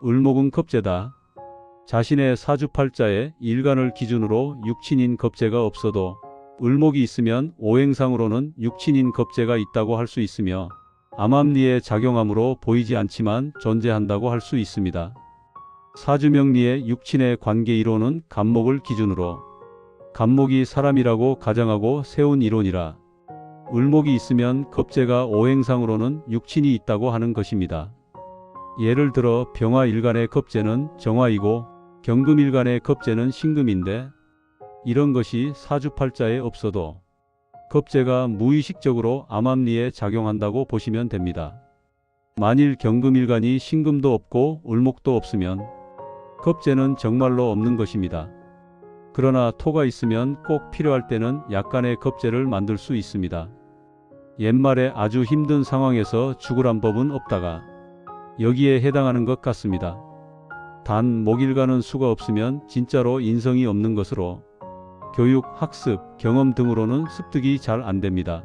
을목은 겁재다. 자신의 사주팔자에 일간을 기준으로 육친인 겁재가 없어도 을목이 있으면 오행상으로는 육친인 겁재가 있다고 할 수 있으며 암암리에 작용함으로 보이지 않지만 존재한다고 할 수 있습니다. 사주명리의 육친의 관계 이론은 간목을 기준으로 간목이 사람이라고 가정하고 세운 이론이라 을목이 있으면 겁재가 오행상으로는 육친이 있다고 하는 것입니다. 예를 들어 병화일간의 겁재는 정화이고 경금일간의 겁재는 신금인데 이런 것이 사주팔자에 없어도 겁재가 무의식적으로 암암리에 작용한다고 보시면 됩니다. 만일 경금일간이 신금도 없고 을목도 없으면 겁재는 정말로 없는 것입니다. 그러나 토가 있으면 꼭 필요할 때는 약간의 겁재를 만들 수 있습니다. 옛말에 아주 힘든 상황에서 죽으란 법은 없다가 여기에 해당하는 것 같습니다. 단 목일간은 수가 없으면 진짜로 인성이 없는 것으로 교육, 학습, 경험 등으로는 습득이 잘 안됩니다.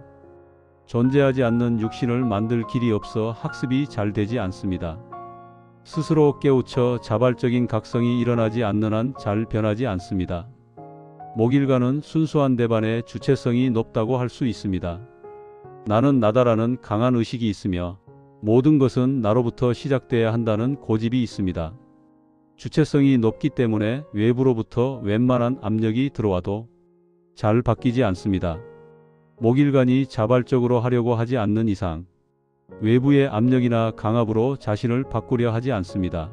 존재하지 않는 육신을 만들 길이 없어 학습이 잘 되지 않습니다. 스스로 깨우쳐 자발적인 각성이 일어나지 않는 한 잘 변하지 않습니다. 목일간은 순수한 대반의 주체성이 높다고 할 수 있습니다. 나는 나다라는 강한 의식이 있으며 모든 것은 나로부터 시작돼야 한다는 고집이 있습니다. 주체성이 높기 때문에 외부로부터 웬만한 압력이 들어와도 잘 바뀌지 않습니다. 목일간이 자발적으로 하려고 하지 않는 이상 외부의 압력이나 강압으로 자신을 바꾸려 하지 않습니다.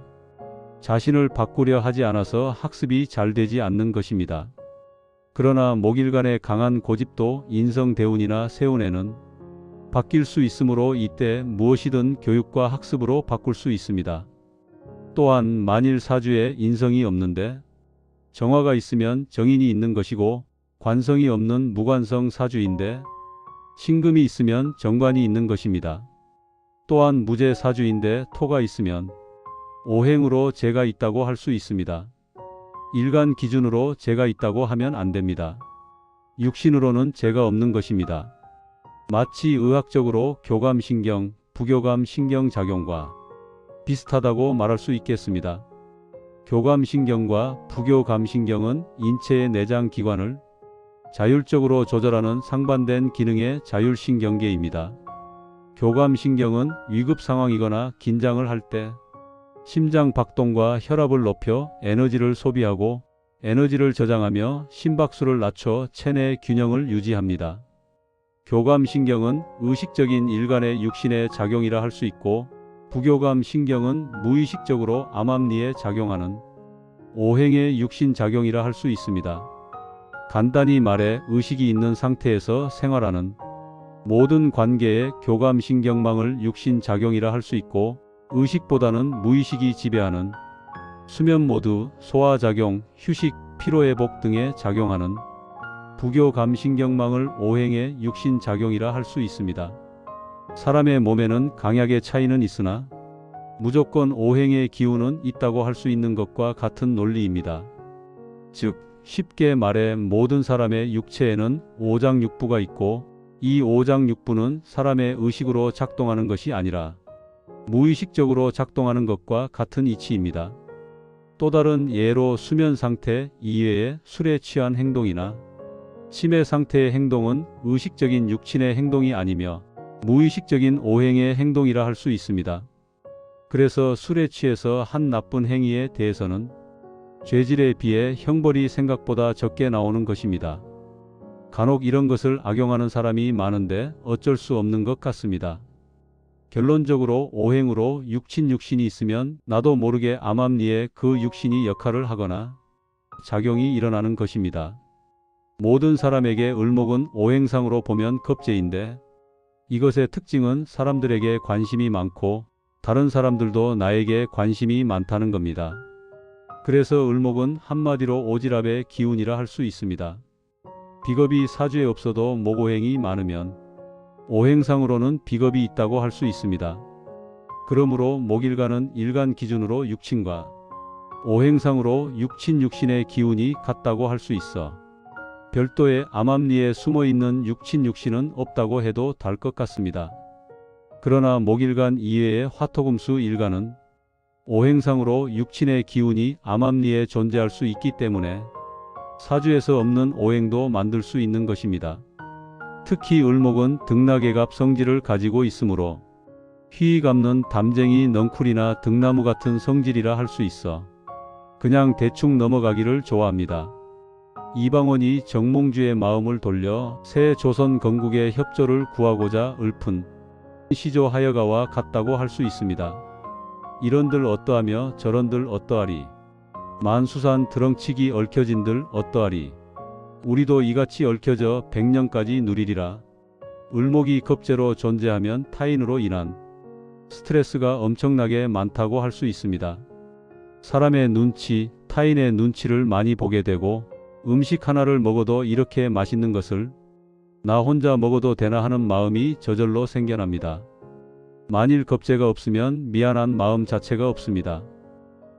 자신을 바꾸려 하지 않아서 학습이 잘 되지 않는 것입니다. 그러나 목일간의 강한 고집도 인성대운이나 세운에는 바뀔 수 있으므로 이때 무엇이든 교육과 학습으로 바꿀 수 있습니다. 또한 만일 사주에 인성이 없는데 정화가 있으면 정인이 있는 것이고 관성이 없는 무관성 사주인데 신금이 있으면 정관이 있는 것입니다. 또한 무재 사주인데 토가 있으면 오행으로 재가 있다고 할 수 있습니다. 일간 기준으로 재가 있다고 하면 안 됩니다. 육신으로는 재가 없는 것입니다. 마치 의학적으로 교감신경, 부교감신경 작용과 비슷하다고 말할 수 있겠습니다. 교감신경과 부교감신경은 인체의 내장 기관을 자율적으로 조절하는 상반된 기능의 자율신경계입니다. 교감신경은 위급 상황이거나 긴장을 할 때 심장 박동과 혈압을 높여 에너지를 소비하고 에너지를 저장하며 심박수를 낮춰 체내 균형을 유지합니다. 교감신경은 의식적인 일간의 육신의 작용이라 할 수 있고 부교감신경은 무의식적으로 암암리에 작용하는 오행의 육신작용이라 할 수 있습니다. 간단히 말해 의식이 있는 상태에서 생활하는 모든 관계의 교감신경망을 육신작용이라 할 수 있고 의식보다는 무의식이 지배하는 수면 모드, 소화작용, 휴식, 피로회복 등에 작용하는 부교감신경망을 오행의 육신작용이라 할 수 있습니다. 사람의 몸에는 강약의 차이는 있으나 무조건 오행의 기운은 있다고 할 수 있는 것과 같은 논리입니다. 즉 쉽게 말해 모든 사람의 육체에는 오장육부가 있고 이 오장육부는 사람의 의식으로 작동하는 것이 아니라 무의식적으로 작동하는 것과 같은 이치입니다. 또 다른 예로 수면 상태 이외에 술에 취한 행동이나 치매 상태의 행동은 의식적인 육신의 행동이 아니며 무의식적인 오행의 행동이라 할 수 있습니다. 그래서 술에 취해서 한 나쁜 행위에 대해서는 죄질에 비해 형벌이 생각보다 적게 나오는 것입니다. 간혹 이런 것을 악용하는 사람이 많은데 어쩔 수 없는 것 같습니다. 결론적으로 오행으로 육신이 있으면 나도 모르게 암암리에 그 육신이 역할을 하거나 작용이 일어나는 것입니다. 모든 사람에게 을목은 오행상으로 보면 겁재인데 이것의 특징은 사람들에게 관심이 많고 다른 사람들도 나에게 관심이 많다는 겁니다. 그래서 을목은 한마디로 오지랖의 기운이라 할 수 있습니다. 비겁이 사주에 없어도 목오행이 많으면 오행상으로는 비겁이 있다고 할 수 있습니다. 그러므로 목일간은 일간 기준으로 육친과 오행상으로 육신의 기운이 같다고 할 수 있어 별도의 암암리에 숨어있는 육신은 없다고 해도 될 것 같습니다. 그러나 목일간 이외의 화토금수 일간은 오행상으로 육친의 기운이 암암리에 존재할 수 있기 때문에 사주에서 없는 오행도 만들 수 있는 것입니다. 특히 을목은 등락애갑 성질을 가지고 있으므로 휘 감는 담쟁이 넝쿨이나 등나무 같은 성질이라 할 수 있어 그냥 대충 넘어가기를 좋아합니다. 이방원이 정몽주의 마음을 돌려 새 조선 건국의 협조를 구하고자 읊은 시조하여가와 같다고 할 수 있습니다. 이런들 어떠하며 저런들 어떠하리. 만수산 드렁치기 얽혀진들 어떠하리. 우리도 이같이 얽혀져 100년까지 누리리라. 을목이 겁재로 존재하면 타인으로 인한 스트레스가 엄청나게 많다고 할 수 있습니다. 사람의 눈치, 타인의 눈치를 많이 보게 되고 음식 하나를 먹어도 이렇게 맛있는 것을 나 혼자 먹어도 되나 하는 마음이 저절로 생겨납니다. 만일 겁재가 없으면 미안한 마음 자체가 없습니다.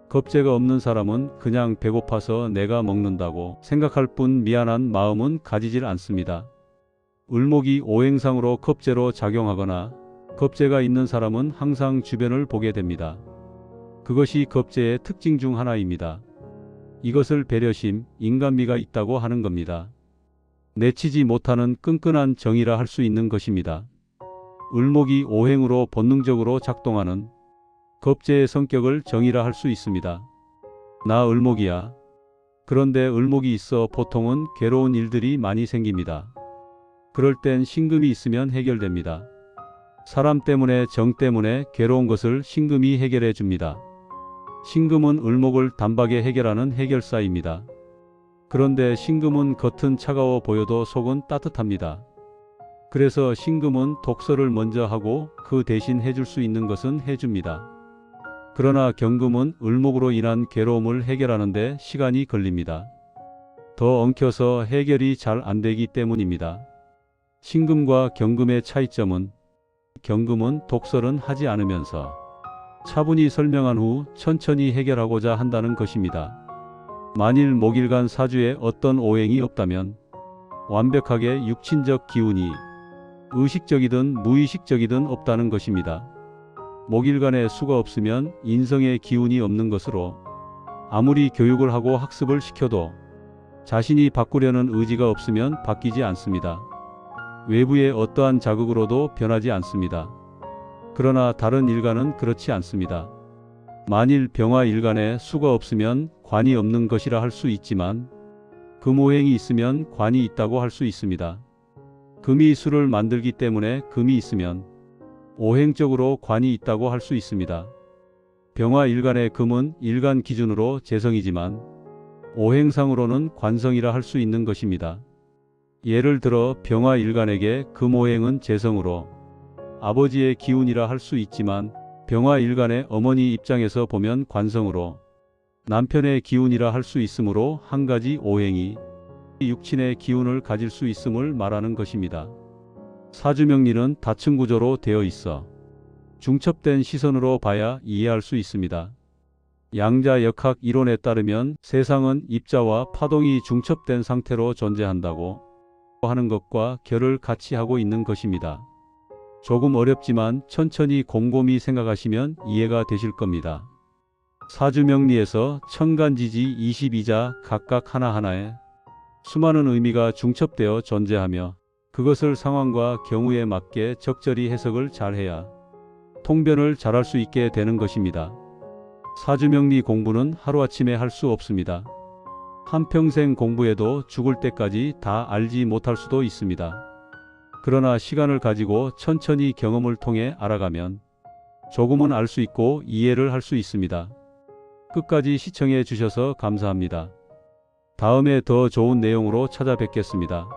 겁재가 없는 사람은 그냥 배고파서 내가 먹는다고 생각할 뿐 미안한 마음은 가지질 않습니다. 을목이 오행상으로 겁재로 작용하거나 겁재가 있는 사람은 항상 주변을 보게 됩니다. 그것이 겁재의 특징 중 하나입니다. 이것을 배려심, 인간미가 있다고 하는 겁니다. 내치지 못하는 끈끈한 정이라 할 수 있는 것입니다. 을목이 오행으로 본능적으로 작동하는 겁재의 성격을 정이라 할 수 있습니다. 나 을목이야. 그런데 을목이 있어 보통은 괴로운 일들이 많이 생깁니다. 그럴 땐 신금이 있으면 해결됩니다. 사람 때문에 정 때문에 괴로운 것을 신금이 해결해 줍니다. 신금은 을목을 단박에 해결하는 해결사입니다. 그런데 신금은 겉은 차가워 보여도 속은 따뜻합니다. 그래서 신금은 독서를 먼저 하고 그 대신 해줄 수 있는 것은 해줍니다. 그러나 경금은 을목으로 인한 괴로움을 해결하는데 시간이 걸립니다. 더 엉켜서 해결이 잘 안되기 때문입니다. 신금과 경금의 차이점은 경금은 독설은 하지 않으면서 차분히 설명한 후 천천히 해결하고자 한다는 것입니다. 만일 목일간 사주에 어떤 오행이 없다면 완벽하게 육친적 기운이 의식적이든 무의식적이든 없다는 것입니다. 목일간에 수가 없으면 인성의 기운이 없는 것으로 아무리 교육을 하고 학습을 시켜도 자신이 바꾸려는 의지가 없으면 바뀌지 않습니다. 외부의 어떠한 자극으로도 변하지 않습니다. 그러나 다른 일간은 그렇지 않습니다. 만일 병화 일간에 수가 없으면 관이 없는 것이라 할 수 있지만 금오행이 있으면 관이 있다고 할 수 있습니다. 금이 수를 만들기 때문에 금이 있으면 오행적으로 관이 있다고 할 수 있습니다. 병화 일간의 금은 일간 기준으로 재성이지만 오행상으로는 관성이라 할 수 있는 것입니다. 예를 들어 병화 일간에게 금오행은 재성으로 아버지의 기운이라 할 수 있지만 병화 일간의 어머니 입장에서 보면 관성으로 남편의 기운이라 할 수 있으므로 한 가지 오행이 육친의 기운을 가질 수 있음을 말하는 것입니다. 사주명리는 다층구조로 되어 있어 중첩된 시선으로 봐야 이해할 수 있습니다. 양자역학 이론에 따르면 세상은 입자와 파동이 중첩된 상태로 존재한다고 하는 것과 결을 같이 하고 있는 것입니다. 조금 어렵지만 천천히 곰곰이 생각하시면 이해가 되실 겁니다. 사주명리에서 천간지지 22자 각각 하나하나에 수많은 의미가 중첩되어 존재하며 그것을 상황과 경우에 맞게 적절히 해석을 잘해야 통변을 잘할 수 있게 되는 것입니다. 사주명리 공부는 하루아침에 할 수 없습니다. 한평생 공부해도 죽을 때까지 다 알지 못할 수도 있습니다. 그러나 시간을 가지고 천천히 경험을 통해 알아가면 조금은 알 수 있고 이해를 할 수 있습니다. 끝까지 시청해 주셔서 감사합니다. 다음에 더 좋은 내용으로 찾아뵙겠습니다.